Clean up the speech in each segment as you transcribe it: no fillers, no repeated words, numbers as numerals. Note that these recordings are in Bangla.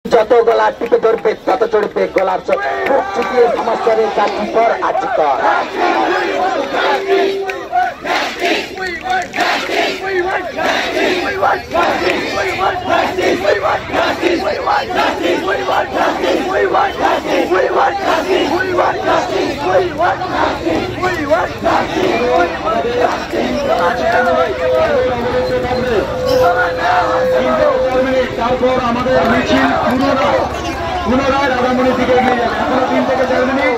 যত গলা টিপে ধরবে তত চড়বে গলার চোখ চুকিয়ে সমাজের জাতি পর আজিকর তারপর আমাদের মিছিল পুনরায় রাধামণির দিকে এগিয়ে যাবে। এখনো 3 থেকে 4 মিনিট,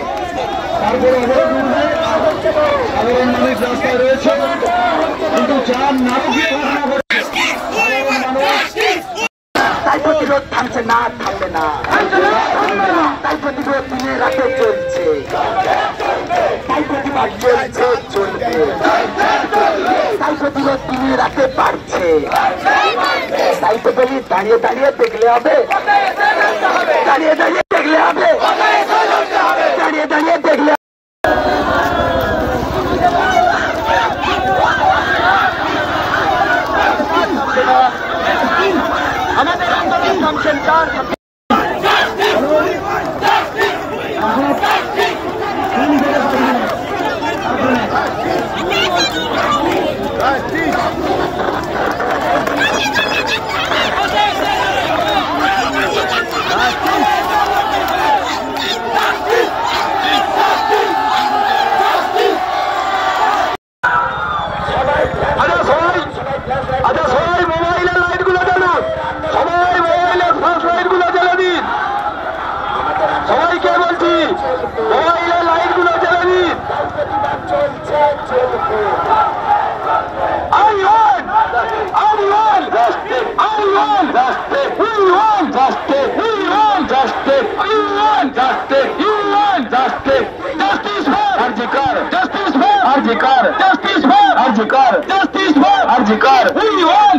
তারপরে অবরোধ উঠবে। সাধারণ মানুষ রাস্তায় রয়েছে, কিন্তু যার নাটকীয় ঘটনা ঘটছে তাই প্রতিরোধ থামছে না, থামবে না, তাই প্রতিরোধ দিনে রাতে চলছে, তাই প্রতিবাদ চলছে চলবে, তাই প্রতিরোধ দিনে রাতে বাড়ছে। তাই তো বলি দাঁড়িয়ে দাঁড়িয়ে দেখলে হবে, দাঁড়িয়ে দাঁড়িয়ে দেখলে হবে, দাঁড়িয়ে দাঁড়িয়ে দেখলে আমাদের আন্দোলন থামছেন কার Justice for Arjikar. We want